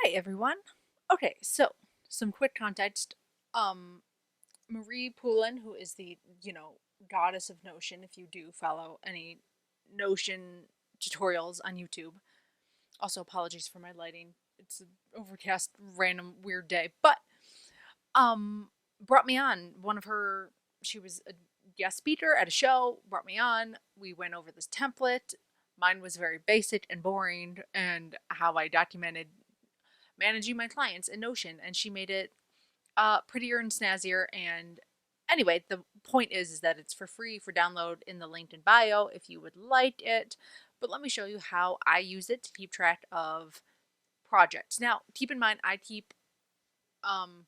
Hi everyone. Okay, so some quick context. Um Marie Poulin, who is the, goddess of Notion, if you do follow any Notion tutorials on YouTube. Also apologies for my lighting. It's an overcast, random, weird day. But um brought me on. She was a guest speaker at a show, brought me on. We went over this template. Mine was very basic and boring, and how I documented managing my clients in Notion, and she made it prettier and snazzier. And anyway, the point is that it's for free for download in the link in bio if you would like it. But let me show you how I use it to keep track of projects. Now, keep in mind, I keep um,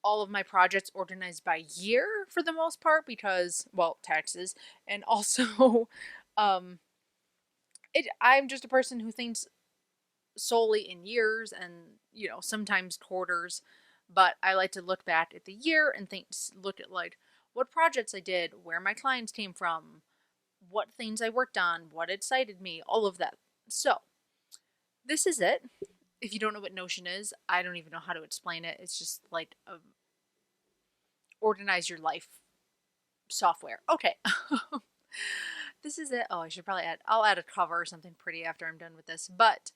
all of my projects organized by year for the most part because, well, taxes, and also, um, I'm just a person who thinks solely in years and, sometimes quarters, but I like to look back at the year and look at like what projects I did, where my clients came from, what things I worked on, what excited me, all of that. So this is it. If you don't know what Notion is, I don't even know how to explain it. It's just like a organize your life software. Okay. This is it. Oh, I should probably I'll add a cover or something pretty after I'm done with this. But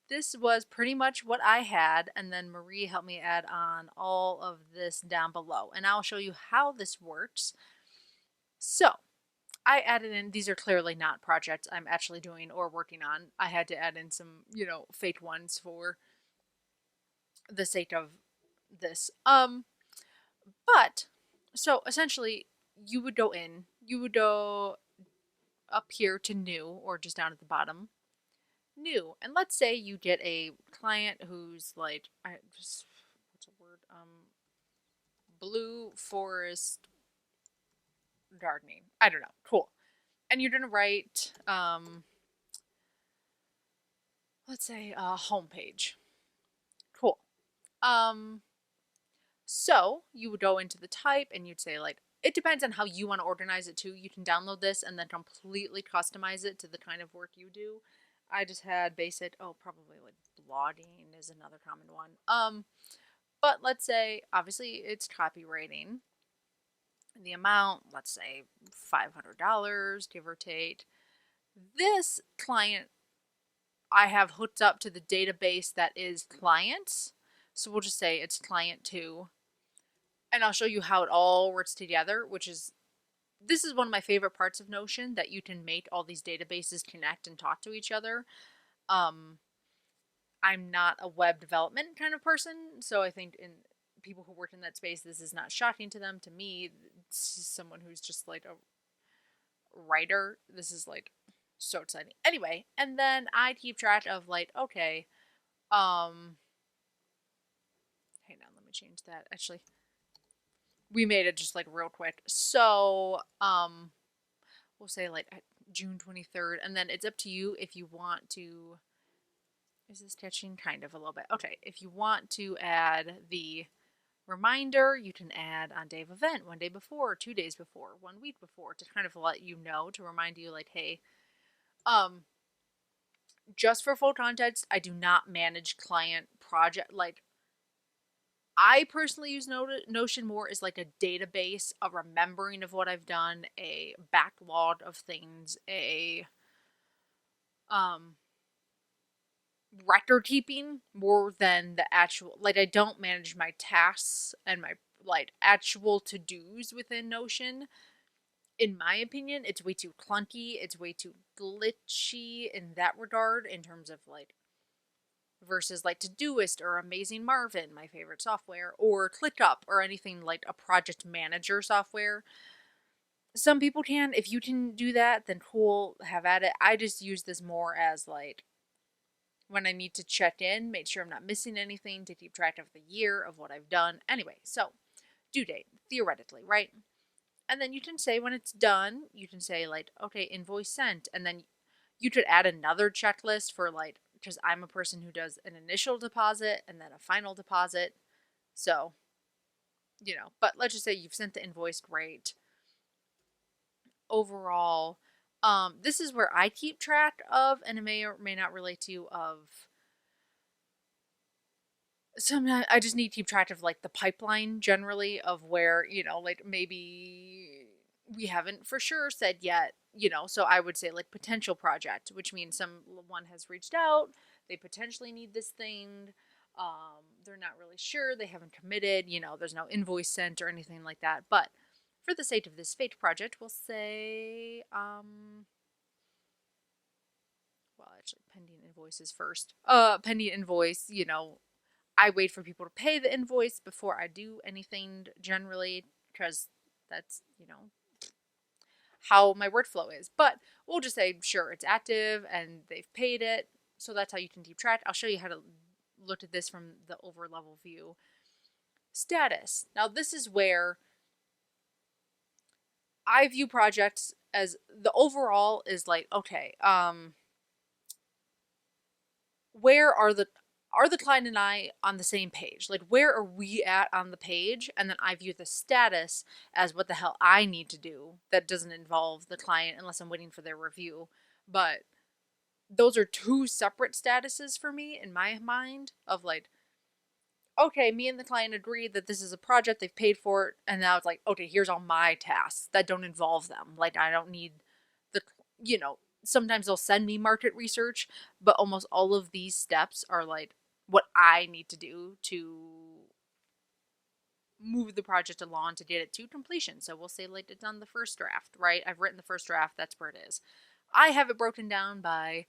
this was pretty much what I had, and then Marie helped me add on all of this down below, and I'll show you how this works. So I added in, these are clearly not projects I'm actually doing or working on. I had to add in some, fake ones for the sake of this. But so essentially you would go up here to new, or just down at the bottom, new. And let's say you get a client who's like, what's a word? Blue forest gardening. I don't know. Cool. And you're gonna write, let's say a homepage. Cool. Um, so you would go into the type and you'd say like, it depends on how you want to organize it too. You can download this and then completely customize it to the kind of work you do. I just had basic, probably like blogging is another common one. But let's say obviously it's copywriting. The amount, let's say $500, give or take. This client I have hooked up to the database that is clients. So we'll just say it's client 2. And I'll show you how it all works together, this is one of my favorite parts of Notion, that you can make all these databases connect and talk to each other. I'm not a web development kind of person, so I think in people who work in that space, this is not shocking to them. To me, someone who's just like a writer, this is like so exciting. Anyway, and then I keep track of like, okay, hang on, let me change that. Actually, we made it just like real quick. So, we'll say like June 23rd, and then it's up to you if you want to. Is this catching? Kind of a little bit. Okay, if you want to add the reminder, you can add on day of event, 1 day before, 2 days before, 1 week before, to kind of let you know, to remind you like, hey, just for full context, I do not manage client project. Like, I personally use Notion more as like a database, a remembering of what I've done, a backlog of things, a record keeping, more than the actual, like, I don't manage my tasks and my like actual to-dos within Notion. In my opinion, it's way too clunky, it's way too glitchy in that regard, in terms of like, versus like Todoist or Amazing Marvin, my favorite software, or ClickUp, or anything like a project manager software. Some people can. If you can do that, then cool, have at it. I just use this more as like when I need to check in, make sure I'm not missing anything, to keep track of the year of what I've done. Anyway, so due date, theoretically, right? And then you can say when it's done, you can say like, okay, invoice sent. And then you could add another checklist for like, because I'm a person who does an initial deposit and then a final deposit. So, but let's just say you've sent the invoice, great. Overall, this is where I keep track of, and it may or may not relate to you, of sometimes I just need to keep track of like the pipeline generally of where, like maybe we haven't for sure said yet, so I would say like potential project, which means someone has reached out, they potentially need this thing. They're not really sure, they haven't committed, there's no invoice sent or anything like that. But for the sake of this fate project, we'll say, well, actually, pending invoices first. Pending invoice, I wait for people to pay the invoice before I do anything generally, because that's, how my workflow is. But we'll just say, sure, it's active and they've paid it. So that's how you can keep track. I'll show you how to look at this from the over level view. Status. Now, this is where I view projects as the overall is like, okay, where are the client and I on the same page? Like, where are we at on the page? And then I view the status as what the hell I need to do that doesn't involve the client unless I'm waiting for their review. But those are two separate statuses for me in my mind of like, okay, me and the client agree that this is a project, they've paid for it, and now it's like, okay, here's all my tasks that don't involve them. Like, I don't need the, sometimes they'll send me market research, but almost all of these steps are like what I need to do to move the project along to get it to completion. So we'll say like it's on the first draft, right? I've written the first draft, that's where it is. I have it broken down by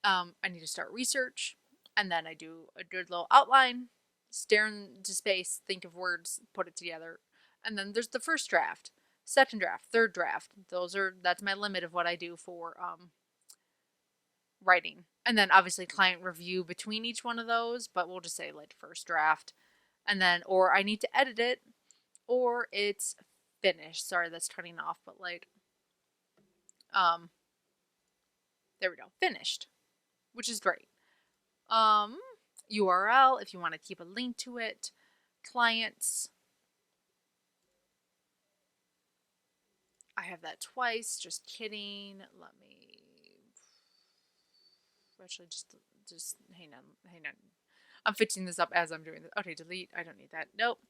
I need to start research, and then I do a good little outline, stare into space, think of words, put it together, and then there's the first draft, second draft, third draft. That's my limit of what I do for writing, and then obviously client review between each one of those. But we'll just say like first draft, and then or I need to edit it, or it's finished. Sorry, that's turning off, but like there we go, finished, which is great. URL if you want to keep a link to it. Clients. I have that twice. Just kidding. Let me actually just hang on. I'm fixing this up as I'm doing this. Okay, delete. I don't need that. Nope.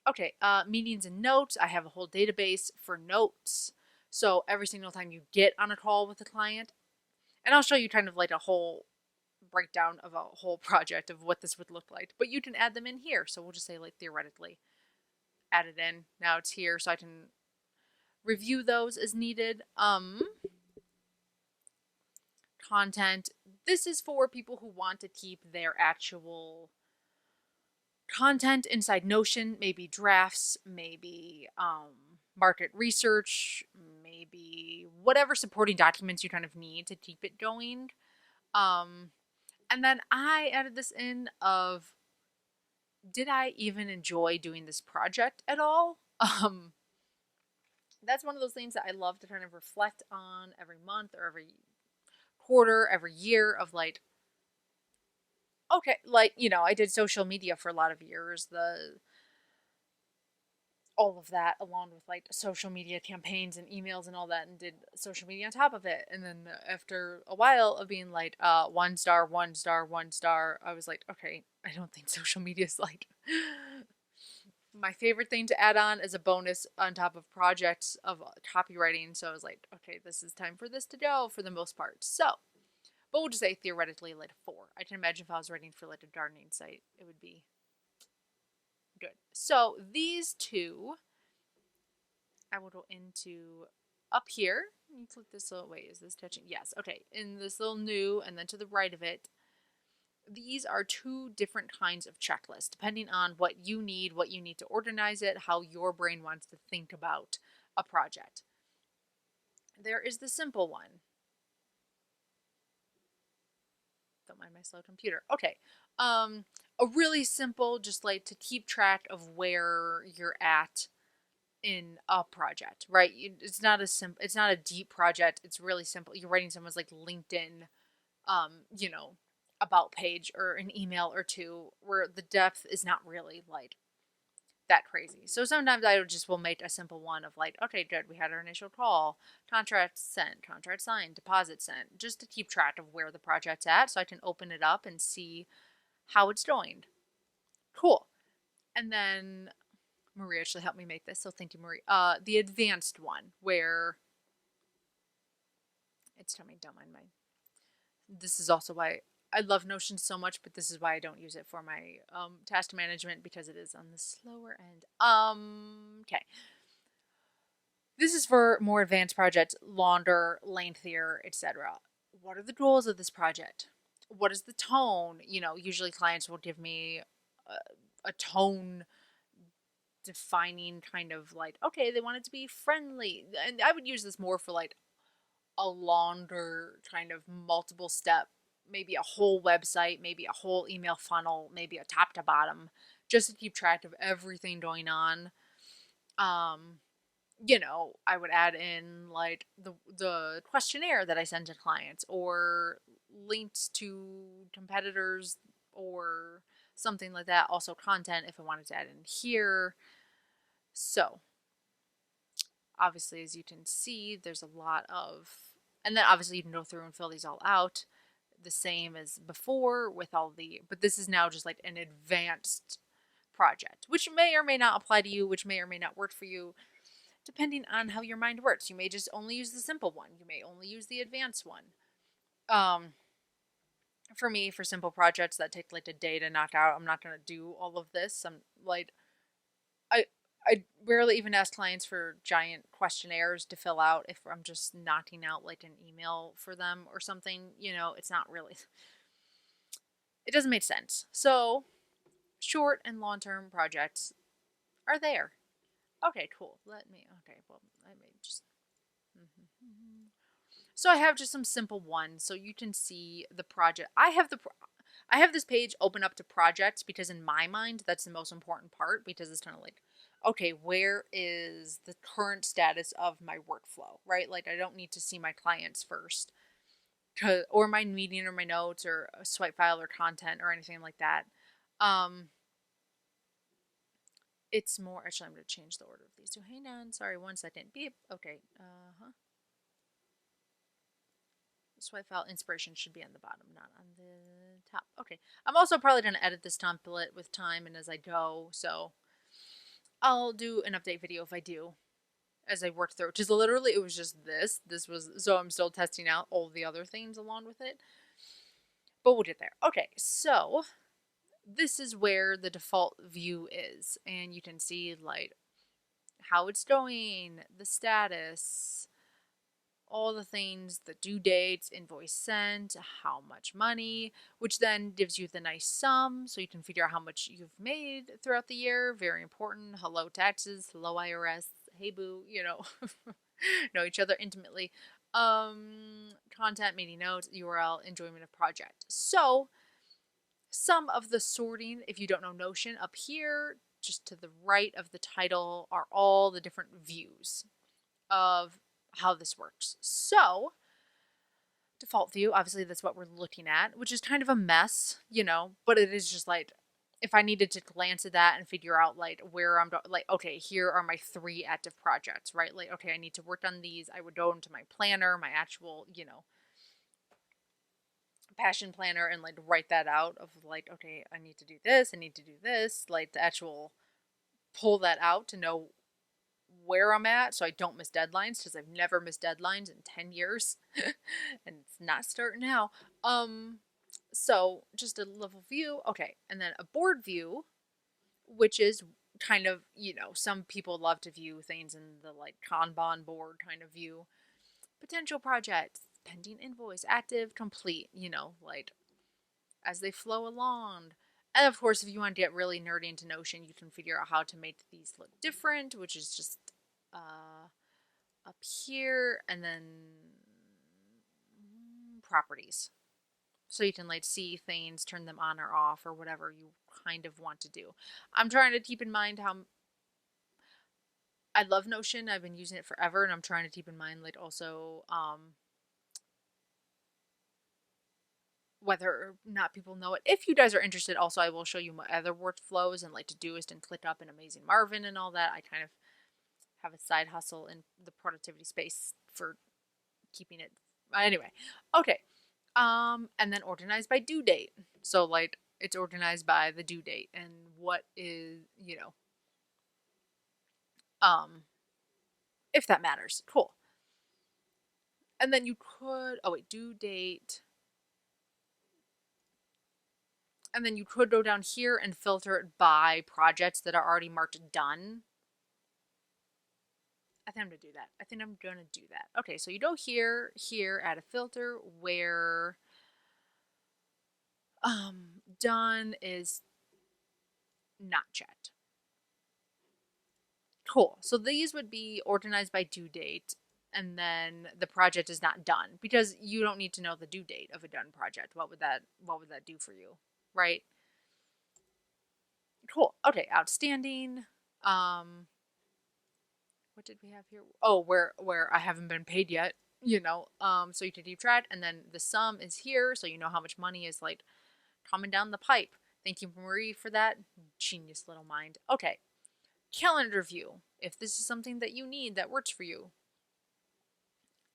Okay, meetings and notes. I have a whole database for notes. So every single time you get on a call with a client, and I'll show you kind of like a whole breakdown of a whole project of what this would look like. But you can add them in here. So we'll just say like theoretically add it in. Now it's here so I can review those as needed. Content. This is for people who want to keep their actual content inside Notion, maybe drafts, maybe market research, maybe whatever supporting documents you kind of need to keep it going. And then I added this in of, did I even enjoy doing this project at all? That's one of those things that I love to kind of reflect on every month or every quarter, every year of like, okay, like, I did social media for a lot of years, all of that, along with like social media campaigns and emails and all that, and did social media on top of it. And then after a while of being like 1 star, 1 star, 1 star, I was like, okay, I don't think social media is like my favorite thing to add on as a bonus on top of projects of copywriting. So I was like, okay, this is time for this to go for the most part. So, but we'll just say theoretically like 4. I can imagine if I was writing for like a gardening site, it would be good. So these two, I will go into up here. You click this little, wait, is this touching? Yes. Okay. In this little new, and then to the right of it, these are 2 different kinds of checklists, depending on what you need to organize it, how your brain wants to think about a project. There is the simple one. Don't mind my slow computer. Okay. A really simple, just like to keep track of where you're at in a project, right? It's not a deep project. It's really simple. You're writing someone's like LinkedIn, you know, about page or an email or 2 where the depth is not really like that crazy. So sometimes I just will make a simple one of like, okay, good, we had our initial call, contract sent, contract signed, deposit sent, just to keep track of where the project's at so I can open it up and see how it's going. Cool. And then Marie actually helped me make this, so thank you, Marie. The advanced one, where it's telling me don't mind my. This is also why I love Notion so much, but this is why I don't use it for my task management, because it is on the slower end. Okay. This is for more advanced projects, longer, lengthier, etc. What are the goals of this project? What is the tone? Usually clients will give me a tone defining kind of like, okay, they want it to be friendly. And I would use this more for like a longer kind of multiple step, maybe a whole website, maybe a whole email funnel, maybe a top to bottom, just to keep track of everything going on. I would add in like the questionnaire that I send to clients, or links to competitors, or something like that. Also content if I wanted to add in here. So obviously, as you can see, there's a lot of, and then obviously you can go through and fill these all out the same as before with all but this is now just like an advanced project, which may or may not apply to you, which may or may not work for you, depending on how your mind works. You may just only use the simple one. You may only use the advanced one. For me, for simple projects that take like a day to knock out, I'm not going to do all of this. I'm like, I I rarely even ask clients for giant questionnaires to fill out if I'm just knocking out like an email for them or something. It's not really, it doesn't make sense. So short and long-term projects are there. Okay, cool. Okay, well, I may just. So I have just some simple ones, so you can see the project. I have this page open up to projects because in my mind that's the most important part, because it's kind of like, okay, where is the current status of my workflow, right? Like I don't need to see my clients first, or my meeting or my notes or a swipe file or content or anything like that. It's more, actually I'm going to change the order of these. So hang on, sorry, 1 second. Beep. Okay. Swipe file inspiration should be on the bottom, not on the top. Okay. I'm also probably going to edit this template with time and as I go, so I'll do an update video if I do as I work through. Because literally it was just this. So I'm still testing out all the other things along with it. But we'll get there. Okay, so this is where the default view is. And you can see like how it's going, the status, all the things, the due dates, invoice sent, how much money, which then gives you the nice sum so you can figure out how much you've made throughout the year. Very important. Hello taxes, hello IRS, hey boo, know each other intimately. Content, meeting notes, URL, enjoyment of project. So some of the sorting, if you don't know Notion, up here, just to the right of the title, are all the different views of how this works. So default view, obviously that's what we're looking at, which is kind of a mess, but it is just like, if I needed to glance at that and figure out like where I'm like, okay, here are my 3 active projects, right? Like, okay, I need to work on these. I would go into my planner, my actual, passion planner, and like write that out of like, okay, I need to do this, I need to do this, like the actual pull that out to know where I'm at so I don't miss deadlines, because I've never missed deadlines in 10 years and it's not starting now. So just a level view. Okay. And then a board view, which is kind of, some people love to view things in the like Kanban board kind of view. Potential projects, pending invoice, active, complete, like as they flow along. And of course, if you want to get really nerdy into Notion, you can figure out how to make these look different, which is just up here, and then properties. So you can like see things, turn them on or off, or whatever you kind of want to do. I'm trying to keep in mind how I love Notion. I've been using it forever, and I'm trying to keep in mind like also whether or not people know it. If you guys are interested, also I will show you my other workflows and like Todoist and ClickUp and Amazing Marvin and all that. I kind of have a side hustle in the productivity space for keeping it. Anyway, okay. And then organized by due date. So like it's organized by the due date and what is, um, if that matters. Cool. And then you could, oh wait, due date. And then you could go down here and filter it by projects that are already marked done. I think I'm going to do that. I think I'm going to do that. Okay, so you go here, add a filter where done is not checked. Cool. So these would be organized by due date, and then the project is not done because you don't need to know the due date of a done project. What would that do for you? Right? Cool. Okay, outstanding. What did we have here? Oh, where I haven't been paid yet, so you can keep track, and then the sum is here, so you know how much money is like coming down the pipe. Thank you, Marie, for that. Genius little mind. Okay. Calendar view. If this is something that you need that works for you.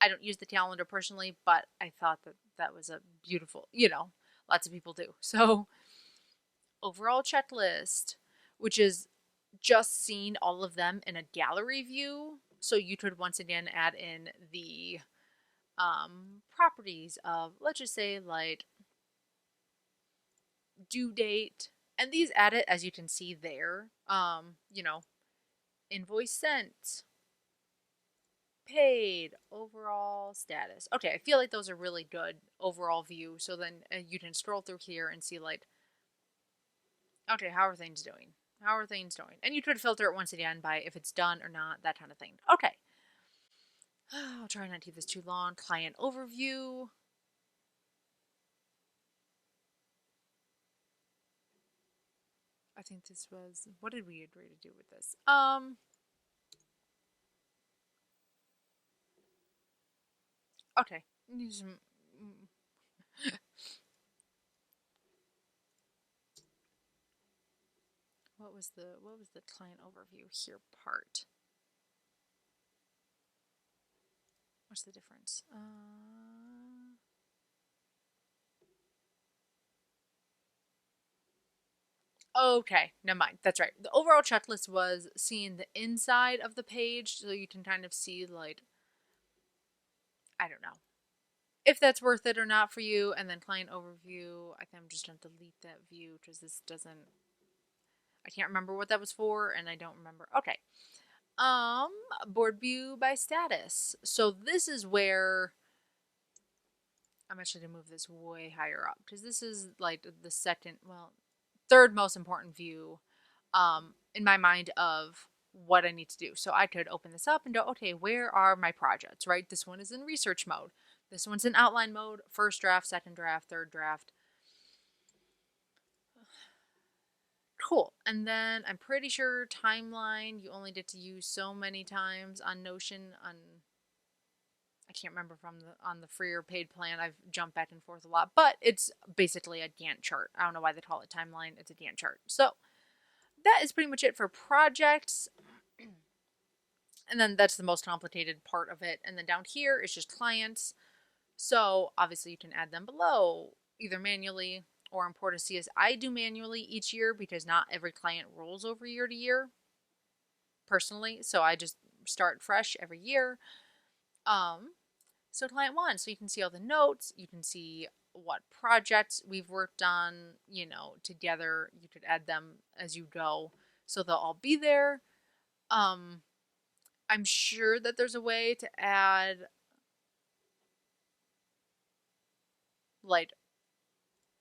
I don't use the calendar personally, but I thought that was a beautiful, lots of people do. So, overall checklist, which is just seeing all of them in a gallery view. So you could once again add in the properties of, let's just say, like due date, and these add it as you can see there. Invoice sent, paid, overall status. Okay, I feel like those are really good overall view. So then you can scroll through here and see like, okay, how are things doing? How are things going? And you could filter it once again by if it's done or not, that kind of thing. Okay. I'll try not to keep this too long. Client overview. I think this was, what did we agree to do with this? Okay. What was the client overview here part? What's the difference? Okay, never mind. That's right. The overall checklist was seeing the inside of the page, so you can kind of see like, I don't know, if that's worth it or not for you. And then client overview, I think I'm just going to delete that view because this doesn't, I can't remember what that was for, and I don't remember. Okay. Board view by status. So this is where I'm actually going to move this way higher up because this is like the third most important view in my mind of what I need to do. So I could open this up and go, okay, where are my projects, right? This one is in research mode. This one's in outline mode, first draft, second draft, third draft. Cool. And then I'm pretty sure timeline, you only get to use so many times on Notion. I can't remember on the free or paid plan. I've jumped back and forth a lot, but it's basically a Gantt chart. I don't know why they call it timeline. It's a Gantt chart. So that is pretty much it for projects. And then that's the most complicated part of it. And then down here is just clients. So obviously you can add them below, either manually or import a CS. I do manually each year because not every client rolls over year to year personally. So I just start fresh every year. So client one, so you can see all the notes, you can see what projects we've worked on, together. You could add them as you go. So they'll all be there. I'm sure that there's a way to add like,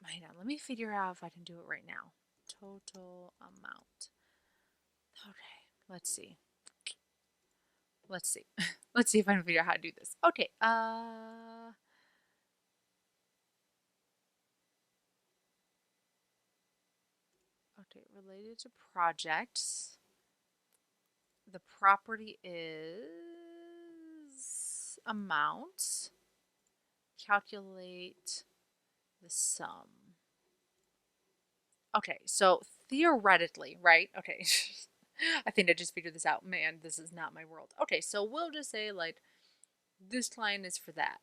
hang on, let me figure out if I can do it right now. Total amount. Okay, let's see. Let's see. Let's see if I can figure out how to do this. Okay, okay, related to projects. The property is amount. Calculate the sum. Okay, so theoretically, right? Okay. I think I just figured this out. Man, this is not my world. Okay, so we'll just say like this client is for that.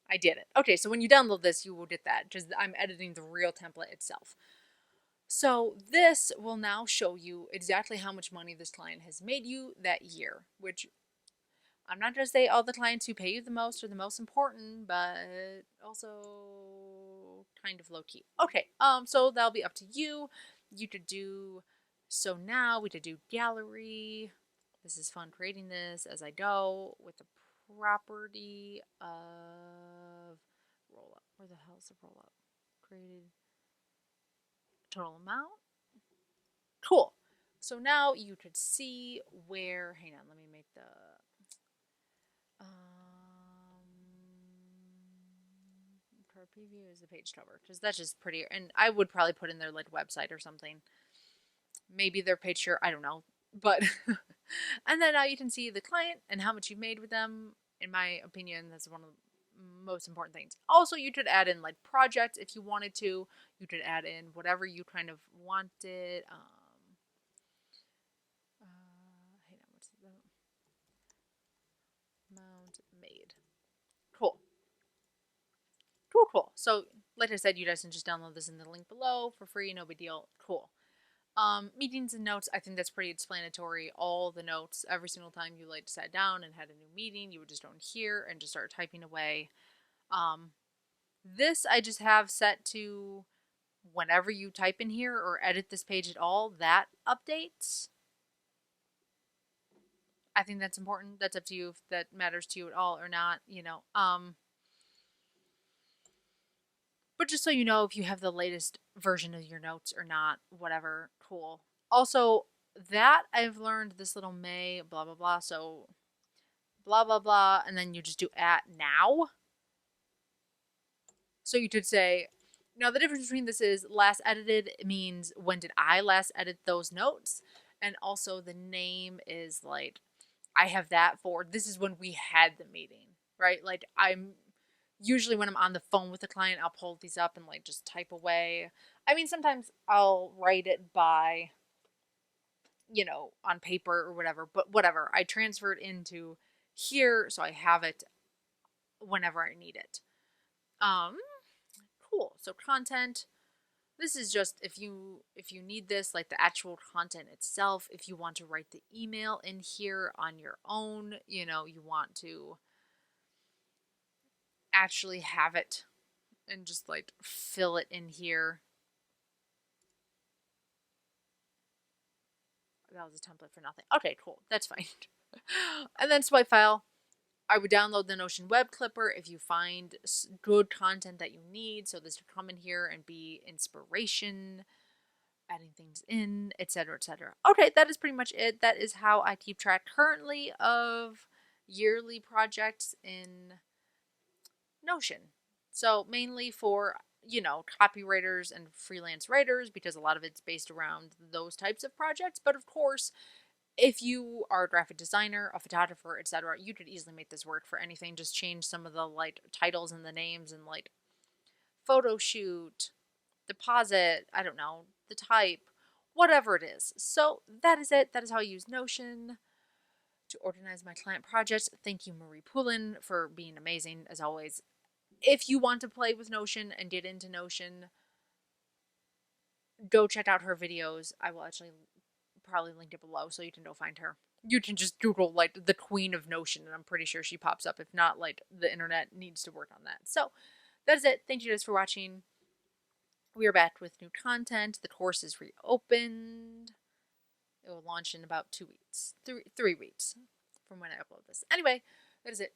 I did it. Okay, so when you download this, you will get that because I'm editing the real template itself. So this will now show you exactly how much money this client has made you that year, which I'm not going to say all the clients who pay you the most are the most important, but also kind of low key. Okay, so that'll be up to you. You could do, so now we could do gallery. This is fun creating this as I go with the property of roll up. Where the hell is the roll up? Created total amount. Cool. So now you could see where, hang on, let me make the, card preview is the page cover, because that's just prettier. And I would probably put in their like website or something. Maybe their picture, I don't know. But, and then now you can see the client and how much you've made with them. In my opinion, that's one of the most important things. Also, you could add in like projects if you wanted to. You could add in whatever you kind of wanted. Hang on, what's the amount made? Cool. Cool. So, like I said, you guys can just download this in the link below for free. No big deal. Cool. Meetings and notes, I think that's pretty explanatory. All the notes, every single time you like sat down and had a new meeting, you would just go in here and just start typing away. This I just have set to whenever you type in here or edit this page at all, that updates. I think that's important. That's up to you if that matters to you at all or not, you know. But just so you know if you have the latest version of your notes or not, whatever, cool. Also, that I've learned this little May, blah, blah, blah. So, blah, blah, blah. And then you just do at now. So you could say, now the difference between this is last edited means when did I last edit those notes? And also the name is like, I have that for, this is when we had the meeting, right? Like I'm usually when I'm on the phone with a client, I'll pull these up and like just type away. I mean, sometimes I'll write it by, you know, on paper or whatever, but whatever. I transfer it into here so I have it whenever I need it. Cool. So content. This is just if you need this, like the actual content itself, if you want to write the email in here on your own, you know, you want to actually have it and just like fill it in here. That was a template for nothing. Okay, cool. That's fine. And then swipe file. I would download the Notion web clipper if you find good content that you need. So this would come in here and be inspiration, adding things in, etc., etc. Okay, that is pretty much it. That is how I keep track currently of yearly projects in Notion. So mainly for, you know, copywriters and freelance writers because a lot of it's based around those types of projects. But of course, if you are a graphic designer, a photographer, etc., you could easily make this work for anything. Just change some of the like titles and the names and like photo shoot, deposit, I don't know, the type, whatever it is. So that is it. That is how I use Notion to organize my client projects. Thank you, Marie Poulin, for being amazing as always. If you want to play with Notion and get into Notion, go check out her videos. I will actually probably link it below so you can go find her. You can just Google like the queen of Notion and I'm pretty sure she pops up. If not, like the internet needs to work on that. So that is it. Thank you guys for watching. We are back with new content. The course is reopened. It will launch in about 2 weeks, three weeks from when I upload this. Anyway, that is it.